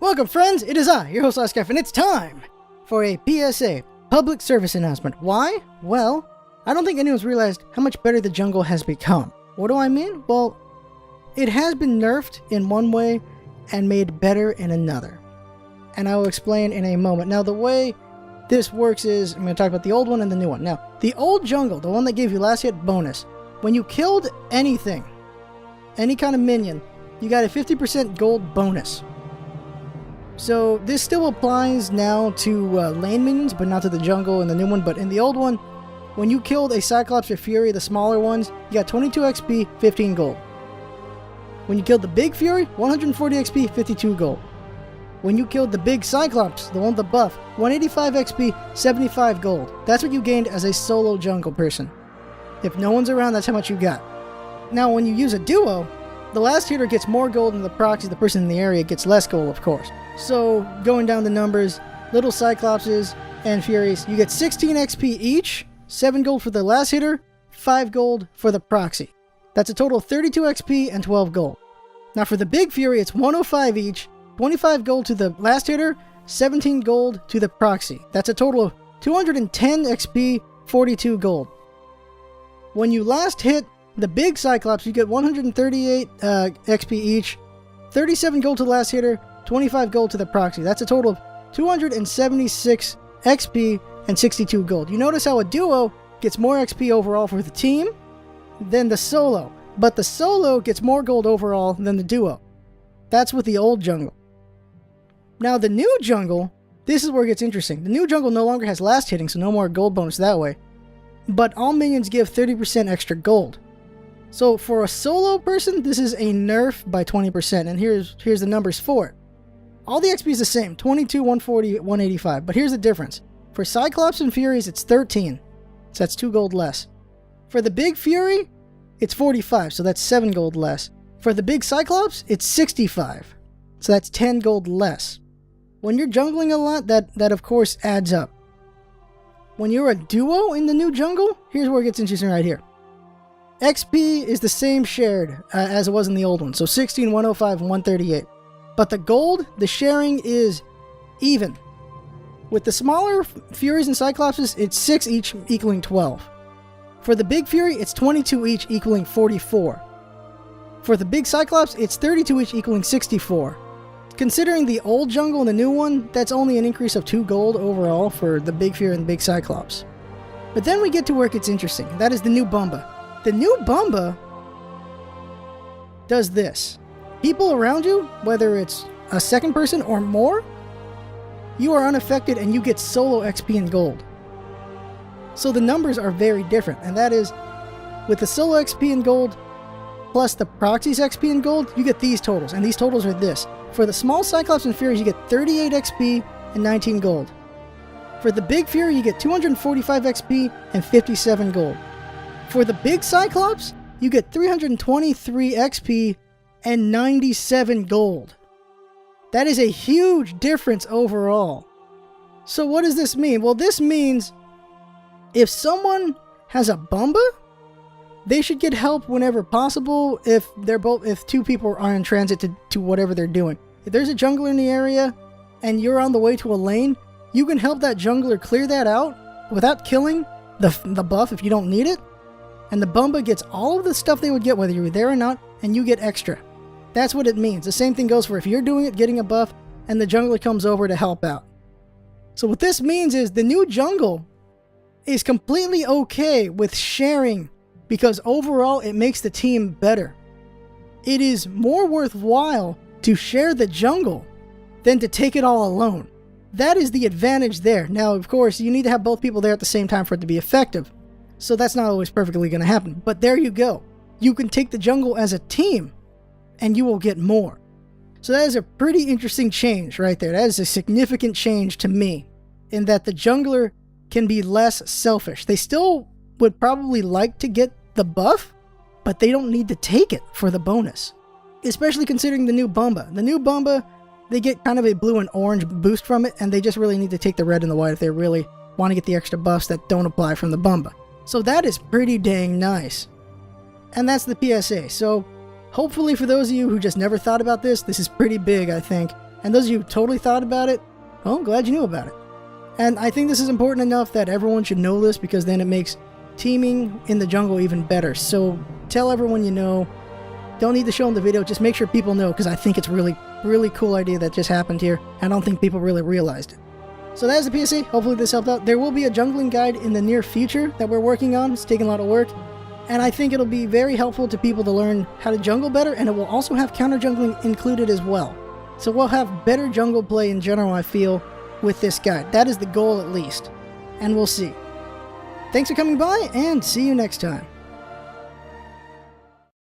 Welcome, friends! It is I, your host, LostScarf, and it's time for a PSA, public service announcement. Why? Well, I don't think anyone's realized how much better the jungle has become. What do I mean? Well, it has been nerfed in one way and made better in another. And I will explain in a moment. Now, the way this works is, I'm going to talk about the old one and the new one. Now, the old jungle, the one that gave you last hit bonus, when you killed anything, any kind of minion, you got a 50% gold bonus. So this still applies now to lane minions, but not to the jungle and the new one. But in the old one, when you killed a Cyclops or Fury, the smaller ones, you got 22 XP, 15 gold. When you killed the big Fury, 140 XP, 52 gold. When you killed the big Cyclops, the one with the buff, 185 XP, 75 gold. That's what you gained as a solo jungle person. If no one's around, that's how much you got. Now, when you use a duo, the last hitter gets more gold than the proxy. The person in the area gets less gold, of course. So, going down the numbers, little Cyclopses and Furies, you get 16 XP each, 7 gold for the last hitter, 5 gold for the proxy. That's a total of 32 XP and 12 gold. Now for the big Fury, it's 105 each, 25 gold to the last hitter, 17 gold to the proxy. That's a total of 210 XP, 42 gold. When you last hit the big Cyclops, you get 138 XP each, 37 gold to the last hitter, 25 gold to the proxy. That's a total of 276 XP and 62 gold. You notice how a duo gets more XP overall for the team than the solo, but the solo gets more gold overall than the duo. That's with the old jungle. Now the new jungle, this is where it gets interesting. The new jungle no longer has last hitting, so no more gold bonus that way. But all minions give 30% extra gold. So for a solo person, this is a nerf by 20%, and here's the numbers for it. All the XP is the same, 22, 140, 185, but here's the difference. For Cyclops and Furies, it's 13, so that's 2 gold less. For the big Fury, it's 45, so that's 7 gold less. For the big Cyclops, it's 65, so that's 10 gold less. When you're jungling a lot, that of course adds up. When you're a duo in the new jungle, here's where it gets interesting right here. XP is the same shared as it was in the old one, so 16, 105, and 138. But the gold, the sharing is even. With the smaller Furies and Cyclopses, it's 6 each, equaling 12. For the big Fury, it's 22 each, equaling 44. For the big Cyclops, it's 32 each, equaling 64. Considering the old jungle and the new one, that's only an increase of 2 gold overall for the big Fury and the big Cyclops. But then we get to where it gets interesting. That is the new Bumba. The new Bumba does this. People around you, whether it's a second person or more, you are unaffected and you get solo XP and gold. So the numbers are very different, and that is, with the solo XP and gold, plus the proxy's XP and gold, you get these totals, and these totals are this. For the small Cyclops and Furies, you get 38 XP and 19 gold. For the big Fury, you get 245 XP and 57 gold. For the big Cyclops, you get 323 XP and 97 gold. That is a huge difference overall. So what does this mean? Well, this means if someone has a Bumba, they should get help whenever possible if two people are in transit to whatever they're doing. If there's a jungler in the area and you're on the way to a lane, you can help that jungler clear that out without killing the buff if you don't need it. And the Bumba gets all of the stuff they would get whether you're there or not, and you get extra. That's what it means. The same thing goes for if you're doing it, getting a buff, and the jungler comes over to help out. So what this means is the new jungle is completely okay with sharing because overall it makes the team better. It is more worthwhile to share the jungle than to take it all alone. That is the advantage there. Now, of course, you need to have both people there at the same time for it to be effective. So that's not always perfectly going to happen. But there you go. You can take the jungle as a team, and you will get more. So that is a pretty interesting change right there. That is a significant change to me, in that the jungler can be less selfish. They still would probably like to get the buff, but they don't need to take it for the bonus. Especially considering the new Bumba. The new Bumba, they get kind of a blue and orange boost from it, and they just really need to take the red and the white if they really want to get the extra buffs that don't apply from the Bumba. So that is pretty dang nice. And that's the PSA. So hopefully for those of you who just never thought about this, this is pretty big, I think. And those of you who totally thought about it, well, I'm glad you knew about it. And I think this is important enough that everyone should know this, because then it makes teaming in the jungle even better. So tell everyone you know. Don't need to show them the video, just make sure people know, because I think it's really cool idea that just happened here. I don't think people really realized it. So that is the PSA. Hopefully this helped out. There will be a jungling guide in the near future that we're working on. It's taking a lot of work. And I think it'll be very helpful to people to learn how to jungle better, and it will also have counter jungling included as well. So we'll have better jungle play in general, I feel, with this guide. That is the goal at least. And we'll see. Thanks for coming by, and see you next time.